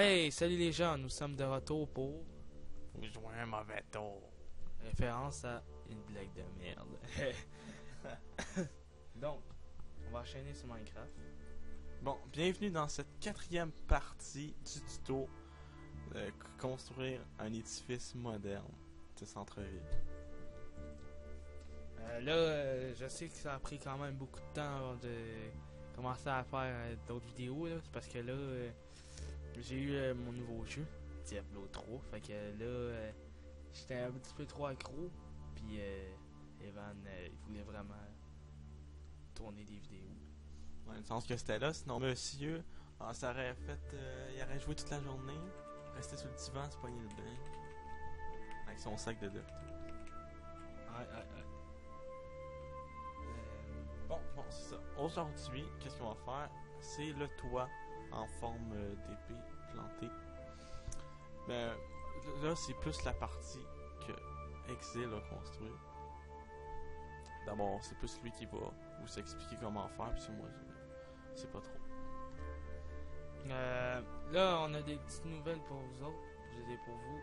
Hey, salut les gens, nous sommes de retour pour Vous jouez un mauvais tour. référence à une blague de merde. Donc, on va enchaîner sur Minecraft. Bon, bienvenue dans cette quatrième partie du tuto construire un édifice moderne de centre-ville. Je sais que ça a pris quand même beaucoup de temps avant de commencer à faire d'autres vidéos. Là. C'est parce que là, j'ai eu mon nouveau jeu, Diablo 3. Fait que j'étais un petit peu trop accro. Puis Evan, il voulait vraiment tourner des vidéos. Dans le sens que c'était là, sinon monsieur, ça aurait fait. Il aurait joué toute la journée, resté sur le divan, se pogner le bain, avec son sac de dos. Bon, c'est ça. Aujourd'hui, qu'est-ce qu'on va faire? C'est le toit en forme d'épée plantée. Ben, là, c'est plus la partie que Exil a construit. D'abord, c'est plus lui qui va vous expliquer comment faire, puis moi, je sais pas trop. Là, on a des petites nouvelles pour vous autres. Je les ai pour vous.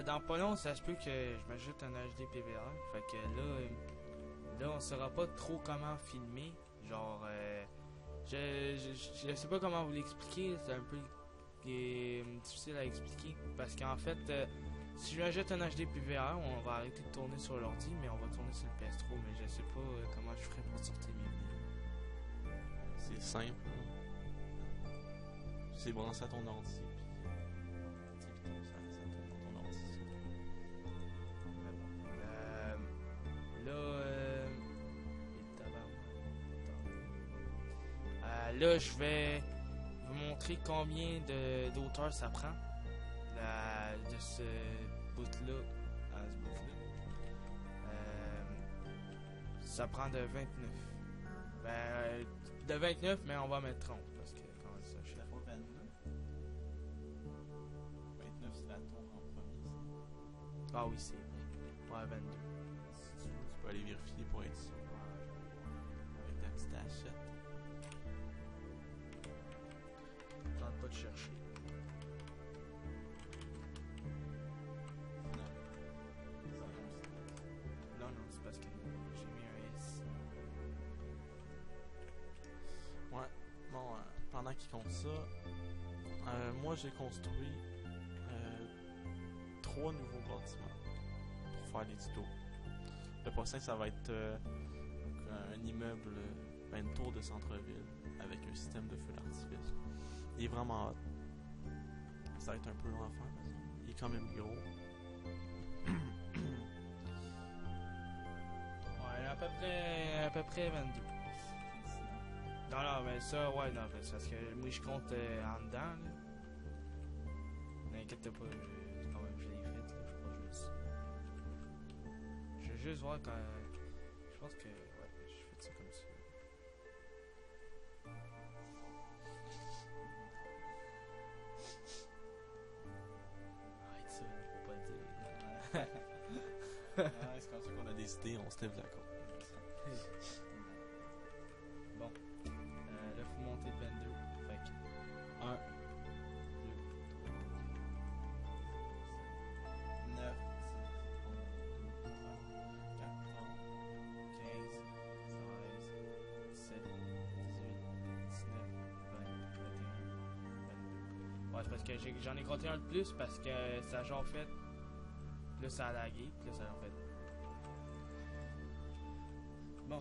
Dans pas long, ça se peut que je m'ajoute un HD PVR. Fait que là, on saura pas trop comment filmer. Genre, je sais pas comment vous l'expliquer. C'est un peu difficile à expliquer. Parce qu'en fait, si je m'ajoute un HD PVR, on va arrêter de tourner sur l'ordi, mais on va tourner sur le PS3. Mais je sais pas comment je ferai pour sortir mes vidéos. C'est simple. C'est branché à ton ordi, puis ça tourne dans ton ordi. Là, je vais vous montrer combien d'auteurs ça prend de ce bout-là à ce bout-là. Ça prend de 29. De 29, mais on va mettre 30 parce que quand ça, je suis La fois 29. 29 c'est la tour en premier, ça. Ah oui, c'est vrai. Ouais, 22. Tu peux aller vérifier pour être sûr. Avec ta petite hachette. Tente pas de chercher. Non, c'est parce que j'ai mis un S. Ouais, bon, pendant qu'il compte ça, moi j'ai construit 3 nouveaux bâtiments pour faire des tutos. Le prochain, ça va être un immeuble, une tour de centre-ville avec un système de feu d'artifice. Il est vraiment hot. Ça va être un peu long à faire, mais il est quand même gros. Ouais, à peu près 22. Non, mais ça, ouais, non, c'est parce que moi je compte en dedans, là. N'inquiète pas, quand même, je l'ai fait, là, je suis pas juste. Je veux juste voir quand. Je pense que, ouais, je fais ça comme ça. Arrête ça, je peux pas le dire. C'est comme ça qu'on a décidé, on se lève d'accord. Bon. Là, faut monter de 22. Fait que 1, 2, 9, 14, 15, 16, 17, 18, 19, 20, 21, 22. Ouais, c'est parce que j'en ai compté un de plus parce que ça a genre fait. Là, ça a lagué. Puis là, ça a en fait. Bon.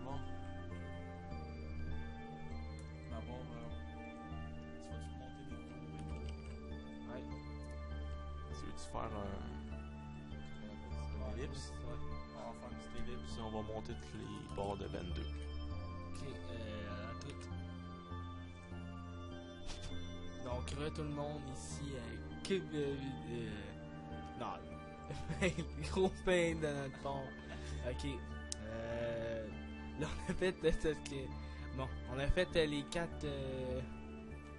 bon. D'abord, tu vas-tu monter des coups? Ouais. Tu veux-tu faire une ellipse? Ouais. On va faire une petite ellipse et on va monter tous les bords de 22. Ok, à tout. Donc, tout le monde ici, non, gros pain dans notre fond. Ok, là on a fait bon, on a fait les 4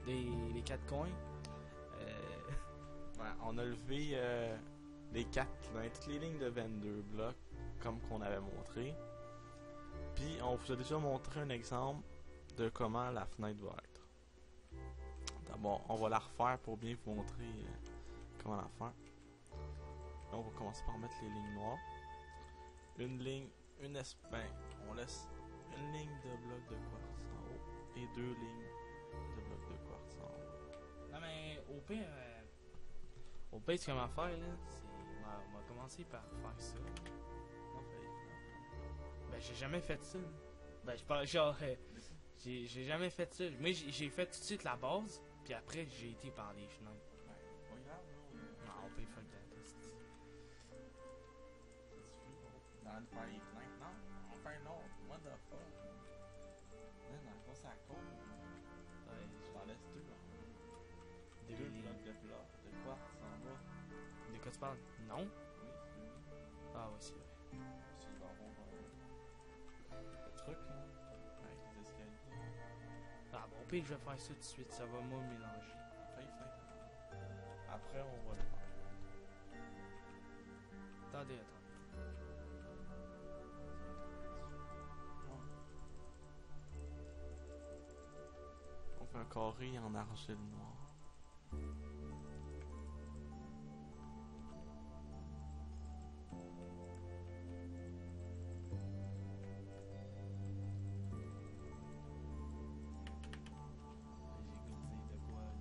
les 4 coins. Ouais, on a levé dans toutes les lignes de 22 blocs, comme qu'on avait montré. Puis on vous a déjà montré un exemple de comment la fenêtre va être. D'abord, on va la refaire pour bien vous montrer comment la faire. Là, on va commencer par mettre les lignes noires. Une ligne, on laisse une ligne de blocs de quartz en haut et 2 lignes de blocs de quartz en haut. Non, mais au pire, ce qu'on va faire, là, c'est. On va commencer par faire ça. Ben, j'ai jamais fait ça. Ben, je parle genre. J'ai jamais fait ça. Moi, j'ai fait tout de suite la base, puis après, j'ai été par les fenêtres. Non, on peut fuck that. Dans le faire les fenêtres, non, on va faire un autre. What the fuck? Non, dans le fond, ça colle. Ouais, Je t'en laisse 2. Deux 2 lignes. blocs de quartz en bas. De quoi tu parles? Non? Oui, Ah, oui, c'est vrai. c'est le baron le truc, là, avec les escaliers. Ah, bon, au pire, je vais faire ça tout de suite. Ça va moi mélanger. Fais les fenêtres. Après, on va le faire. Attendez. On fait un carré en argile noire. J'ai goûté de quoi, là.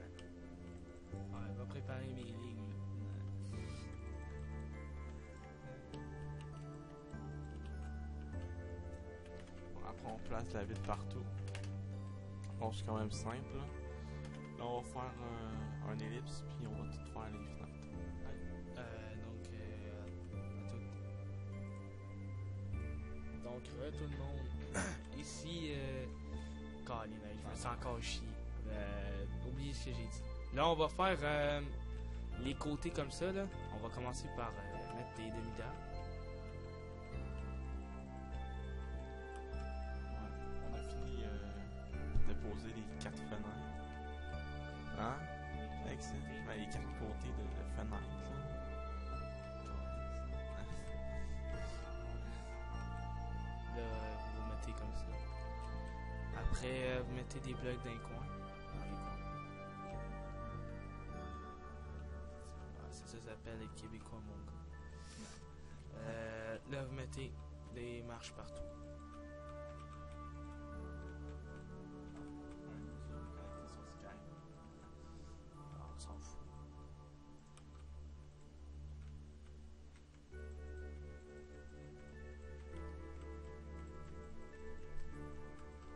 Attends. Ouais, va préparer mes lignes, là. Bon, après, on place la vitre partout. Bon, c'est quand même simple. Là, on va faire un ellipse, puis on va tout faire les fenêtres. Donc, tout le monde. Ici, Colin, je me sens encore chier. Oubliez ce que j'ai dit. Là, on va faire les côtés comme ça, là. On va commencer par mettre des demi-dalles. On a fini de poser les 4 fenêtres. Hein? Excellent. Ben, les 4 côtés de fenêtres, là. Là, vous mettez comme ça. Après, vous mettez des blocs d'un coin. Dans les coins. Ça s'appelle les Québécois, mon gars. Là, vous mettez des marches partout. On s'en fout.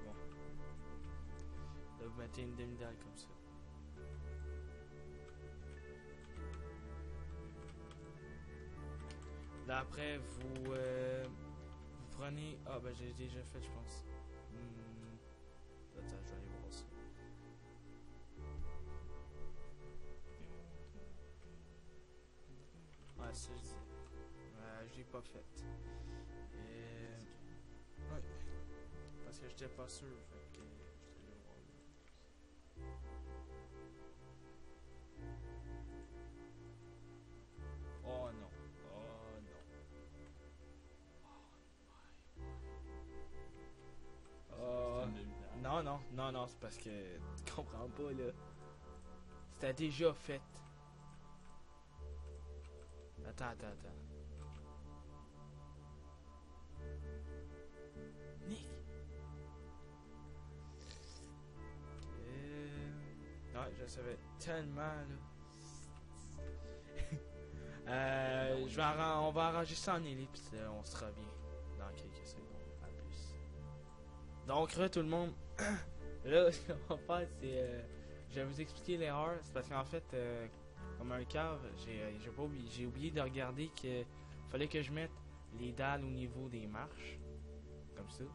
Bon. Là, vous mettez une demi-dalle comme ça. Là, après, vous prenez... Ah, ben, j'ai déjà fait, je pense. Attends, je vais aller voir ça. Ouais, ça, je dis. Je l'ai pas fait. Ouais. Parce que j'étais pas sûr, fait que j'étais allé voir. Oh non. Oh non. Non, c'est parce que tu comprends pas, là. C'était déjà fait. Attends. Nick. Ouais, je savais tellement, là. On va arranger ça en ellipse. On se revient dans quelques secondes. À plus. Donc, tout le monde. Là, ce qu'on va faire, c'est. Je vais vous expliquer l'erreur. C'est parce qu'en fait, comme un cave, j'ai oublié de regarder que fallait que je mette les dalles au niveau des marches. Comme ça.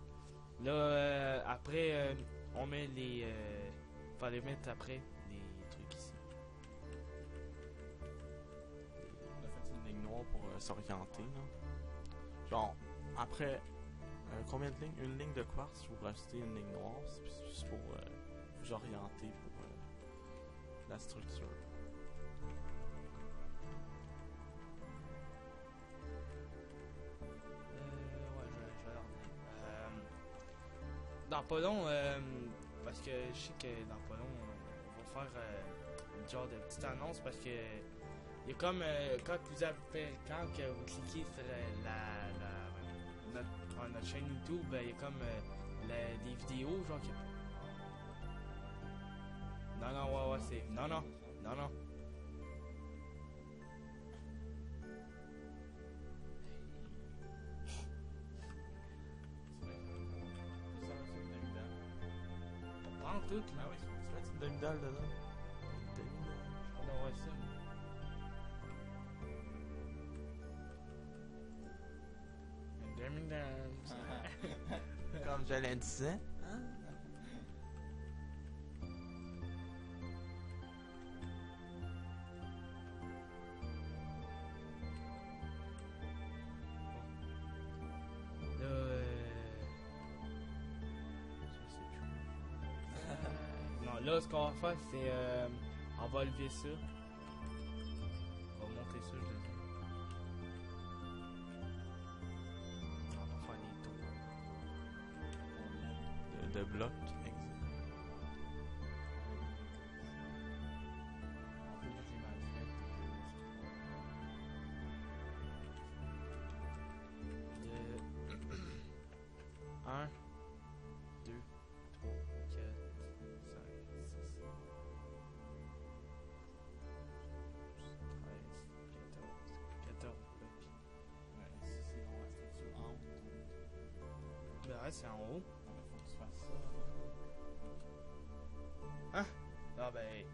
Là, après, on met les. Fallait mettre après les trucs ici. On a fait une ligne noire pour s'orienter, là. Genre, après, combien de lignes? Une ligne de quartz, vous rajoutez une ligne noire, c'est juste pour vous orienter pour la structure. dans pas long, parce que je sais que dans pas long, on va faire une genre de petite annonce parce que il y a comme quand que vous cliquez sur notre chaîne YouTube, ben, il y a comme des vidéos genre qui... Non, ouais, c'est... Non. Pas en tout, Ah oui, tu mets une demi-dalle dedans. Une demi-dalle. on va voir ça. Comme je l'indiquais. Là, je sais plus. Non, là, ce qu'on va faire, c'est... on va lever ça. On va monter ça, je le dis. On va faire des tours. De blocs, exact. En fait, je l'ai mal fait. 1, 2, 3, 4, 5, 6, 7, 14. Ouais, c'est on reste dessus en haut. Ben ouais, c'est en haut. Non, mais faut que tu fasses ça. Ah ben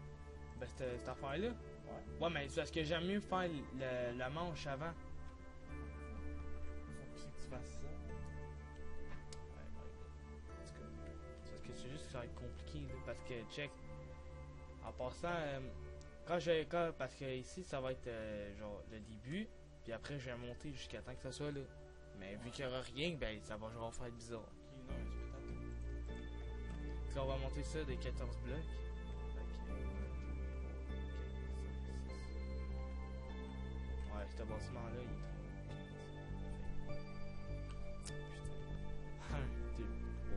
cette affaire-là. Ouais. Ouais, mais c'est parce que j'aime mieux faire la manche avant. Faut aussi que tu fasses ça. Parce que c'est juste que ça va être compliqué, là, parce que, check, en passant, parce que ici, ça va être genre le début, puis après, je vais monter jusqu'à temps que ça soit là. Mais vu qu'il n'y aura rien, ben ça va genre faire bizarre. Ok, non, mais tu peux t'attendre. Puis on va monter ça de 14 blocs. Ouais, ce bâtiment-là, il est trop. Putain. 1, 2, 3, 4, 5,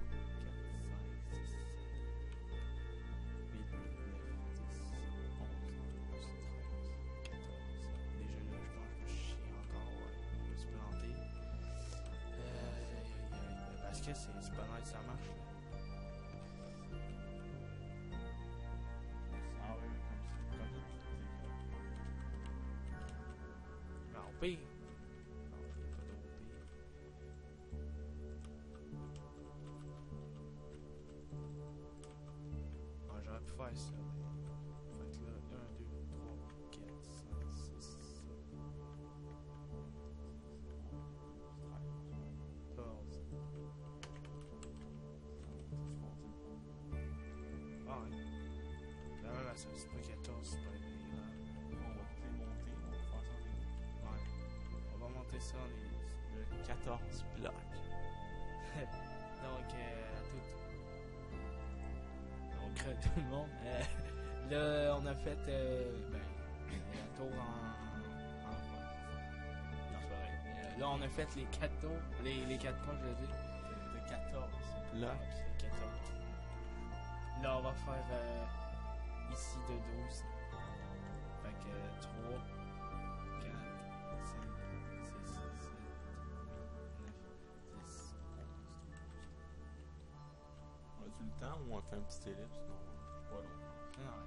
6, 7, 8, 9, 10, 11, 12, 13, 14. Déjà là, je pense que je chie encore, ouais. Je me suis planté. Parce que c'est pas nice, ça marche. Là. Ah oui, comme ça. Mais au pire. Non, il n'y a pas d'autre pire. Ah, j'aurais pu faire ça. Fait que là, 1, 2, 3, 4, 5, 6, 7, 14. Ah ouais. Ben même à ça, c'est pas 14, c'est pas grave. On va tout les monter, on va faire ça en Ouais. On va monter ça en est. le 14 blocs. Donc, tout le monde. Là, on a fait la tour en non, c'est pas vrai. Là, on a fait les 4 tours. Les 4 pas, je veux dire. De 14 Là, blocs. c'est 14. Là, on va faire ici de 12. Fait que 3, 4, 5, 6, 7, 8, 9, 10, 11, 12. On a-tu le temps ou on fait un petit ellipse? Non, je suis pas long. Non,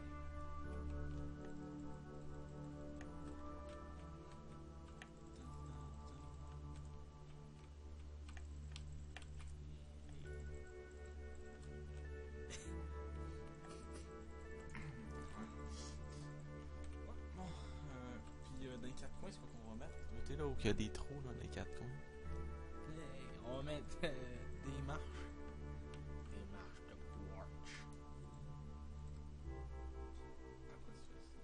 Bon, puis dans les 4 coins, c'est quoi qu'on va mettre? Mettez là où il y a des trous dans les 4 coins. on va mettre des marches. Des marches de porch. Après, tu fais ça.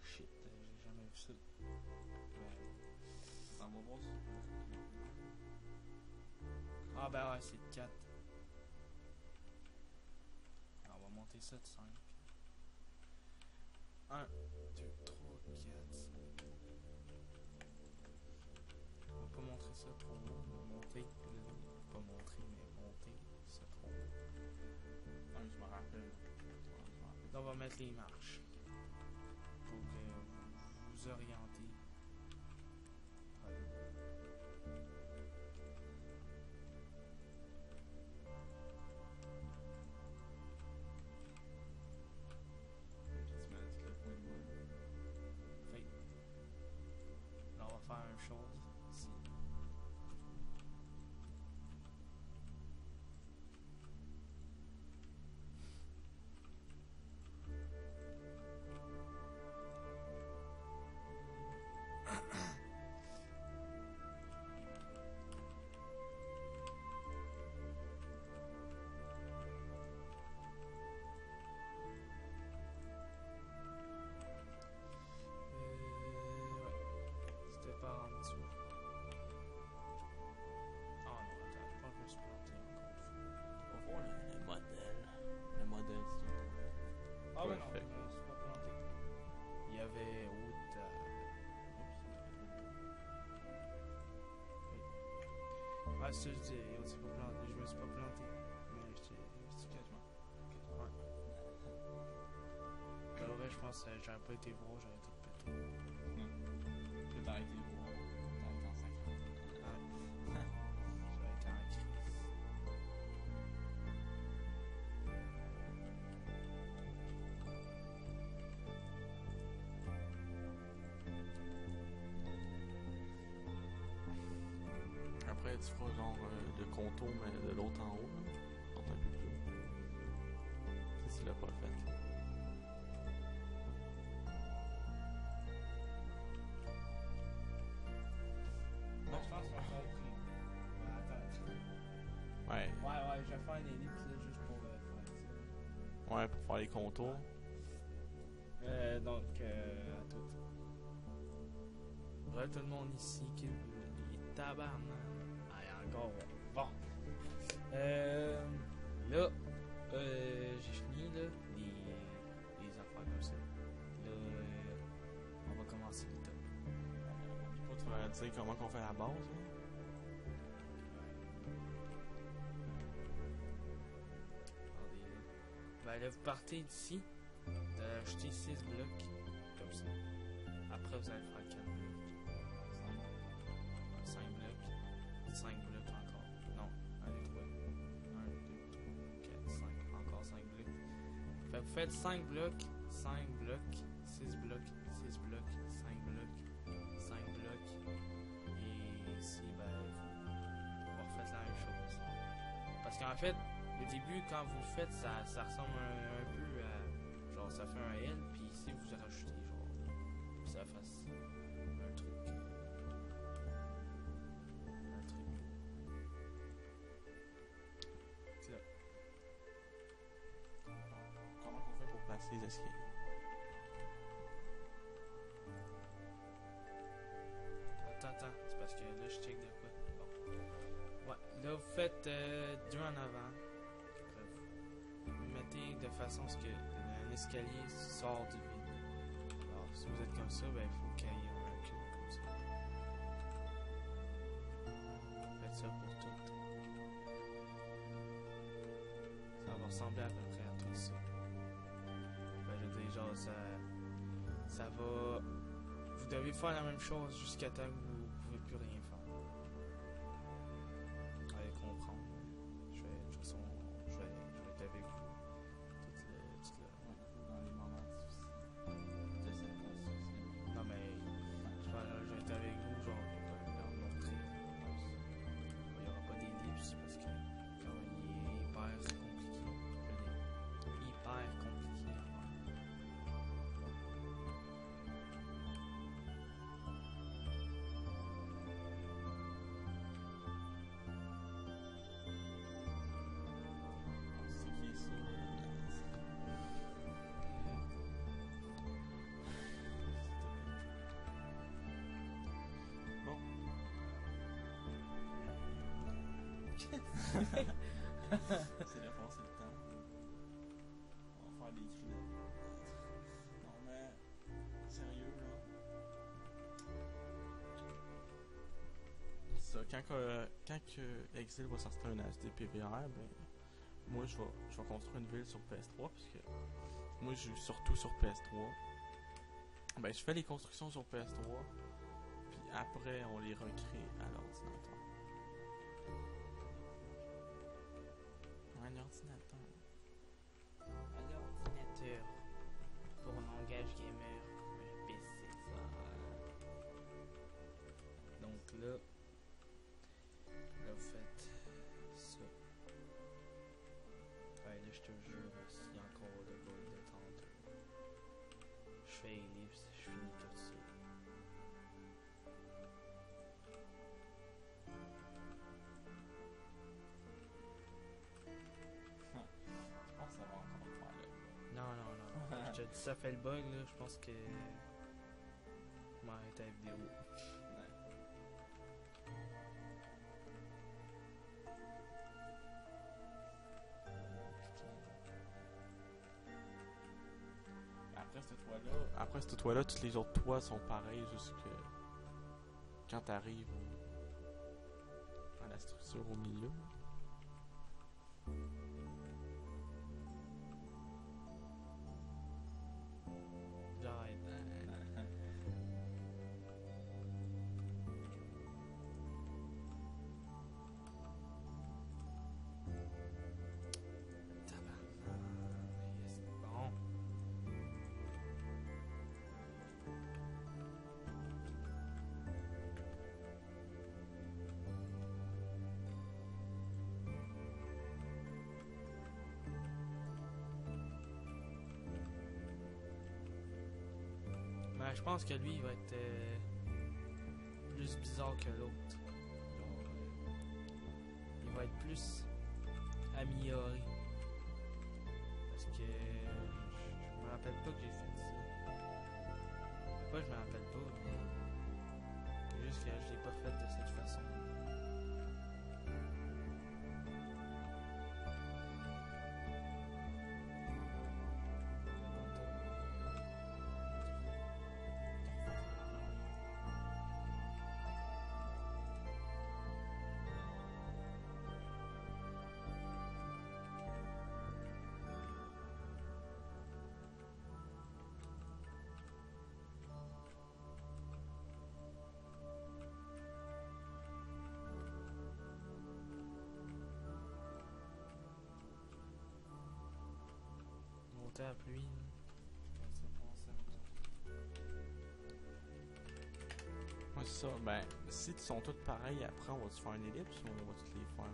Shit, j'ai jamais vu ça. Ça va voir ça. Ah ben ouais, c'est de 4. On va monter ça de 5. 1, 2, 3, 4, 5. pas montrer ça trop haut. Monter, pas montrer, mais monter ça trop haut. Non, je me rappelle. Là, on va mettre les marches pour que vous vous orientez. Voilà. Fait. Là, on va faire la même chose ici. C'était par en dessous. Ah non, attends, je pense que je me suis planté encore une fois. On va voir le modèle. Le modèle, c'est tout. Ah ouais, non, Parfait. je me suis pas planté. Il y avait route à... Ah, c'est ça que je dis, on s'est pas planté. Je me suis pas planté. Mais j'étais quasiment. Ouais. Là, ouais, je pense que j'aurais pas été voir, j'aurais tout pété. Peut-être arrêter de voir. T'as en 50. Ouais. J'aurais été en crise. Après, tu feras genre le contour, mais de l'autre en haut. Là. Quand un peu plus haut. Si tu l'as pas fait. Moi, je pense qu'on va faire plus. Ouais, attends. Ouais. Ouais, je vais faire une ellipse là, juste pour faire ça. Ouais, pour faire les contours. Donc, à tout. Ouais, tout le monde ici qui est tabarnak. Ah, encore, ouais. Bon. Là, j'ai fini, là, les affaires comme ça. Là, on va commencer le top. Toi, tu vas dire comment qu'on fait la base. Hein? Regardez, là. Ben là, vous partez d'ici, d'acheter 6 blocs, comme ça. Après, vous allez faire 4 blocs. 5 blocs. 5 blocs encore. Non, allez, 3. 1, 2, 3, 4, 5. Encore 5 blocs. Fait que vous faites 5 blocs, 5 blocs, 6 blocs, 6 blocs, 5 blocs, 5 blocs. Et ici, ben, vous refaites la même chose. Parce qu'en fait, au début, quand vous le faites, ça ressemble un peu à. Genre, ça fait un L, puis ici, vous rajoutez, genre. Puis ça fasse un truc. Un truc. C'est là. Comment qu'on fait pour placer les escaliers? Attends, c'est parce que là, je check de quoi. Bon. Ouais, là, vous faites 2 en avant. Après, vous mettez de façon à ce que un escalier sort du vide. Alors, si vous êtes comme ça, ben, il faut qu'il y ait un cube comme ça. Faites ça pour tout. Ça va ressembler à peu près à tout ça. Ben, je veux dire, genre, ça va... Vous devez faire la même chose jusqu'à temps que vous pouvez plus rien faire. Allez comprendre. De toute façon, je vais être avec vous. Tout le... Dans les moments difficiles de cette construction. Non mais, je vais être avec vous, genre, pour leur montrer. Il n'y aura pas d'ellipse parce que quand il est hyper compliqué. Hyper compliqué à faire. C'est qui ça? Bon. C'est la force, c'est le temps. On va faire des cris là. Non mais, sérieux là. Quand que Exil va sortir un HD PVR, ben, moi je vais construire une ville sur PS3 parce que moi je joue surtout sur PS3. Ben je fais les constructions sur PS3, puis après on les recrée à l'ordinateur. Un ordinateur. À l'ordinateur. Pour langage gamer. Un PC, ça. Donc là, vous faites ça. Ouais, là, je te jure, s'il y a encore le bug de tantôt. Je fais ellipse, je finis tout ça. Je pense que ça va encore faire là. Non. Je te dis, ça fait le bug, là. Je pense que. Je vais arrêter la vidéo. Après cette toit-là, tous les autres toits sont pareils jusque quand t'arrives à la structure au milieu. J'arrête. Yes, bon. Ben, je pense que lui, il va être plus bizarre que l'autre. Genre, il va être plus amélioré. Parce que je me rappelle pas que j'ai fait ça. Pourquoi je me rappelle pas, mais c'est juste que je l'ai pas fait de cette façon. Monter à pluie. Ouais, c'est ça. Ben, si ils sont tous pareils, après on va se faire une ellipse ou on va tous les faire?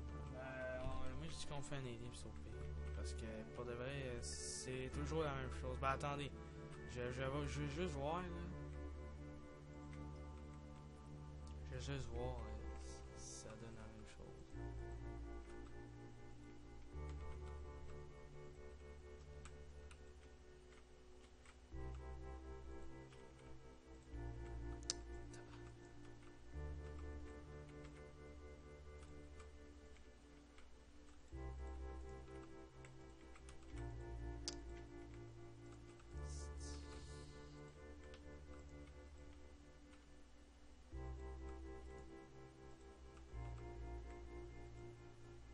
Moi je dis qu'on fait un ellipse au pire. Parce que pour de vrai, c'est toujours la même chose. Ben attendez, je vais juste voir là. Je vais juste voir si ça donne la même chose.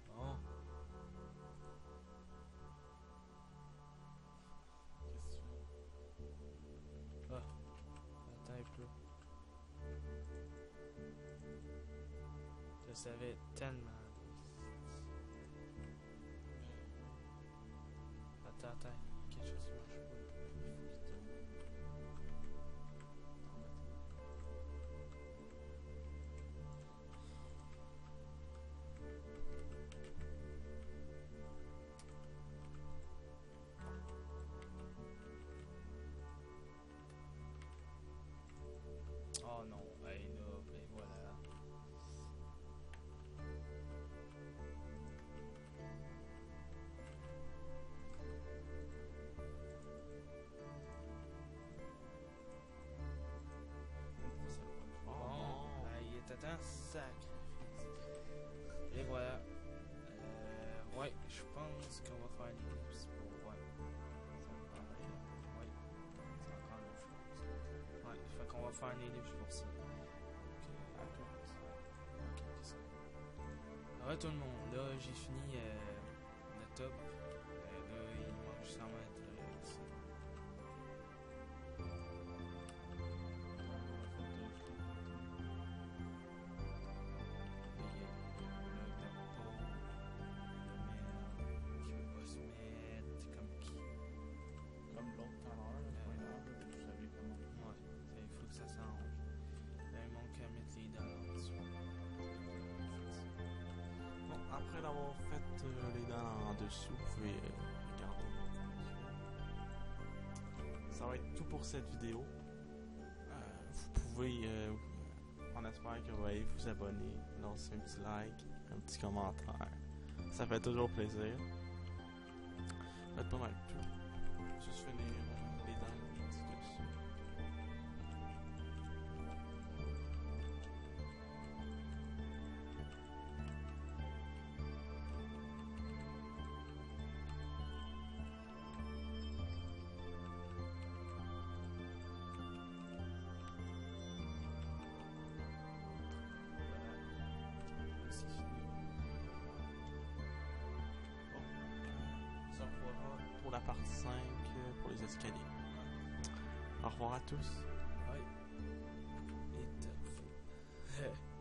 Bon. Ah, attends un peu. Je savais tellement. Attends, quelque chose qui marche pas. Oh non, hey là, ben voilà. Bon, ben, il était temps sacrifice. Et voilà. Ouais, je pense qu'on va faire l'ellipse pour. Ouais. Ça me paraît. Ouais. C'est encore la même chose. Ouais, fait qu'on va faire une ellipse pour ça. Donc, attends. Ok, qu'est-ce Ouais, tout le monde. Là, j'ai fini le top. Là, il manque juste à mettre ici. Comme l'autre tout à l'heure, là, c'est pas grave, là, vous savez comment. Ouais, il faut que ça s'arrange. Là, il manque à mettre les dents en dessous. Bon, après d'avoir fait les dents en dessous, vous pouvez regarder. Ça va être tout pour cette vidéo. Vous pouvez, on espère que vous allez vous abonner, lancer un petit like, un petit commentaire. Ça fait toujours plaisir. Ça va être pas mal tout. Juste finir les dents du dessus. C'est fini. Bon, on se revoira pour la partie 5 pour les escaliers. Au revoir à tous. Ouais. Et tough.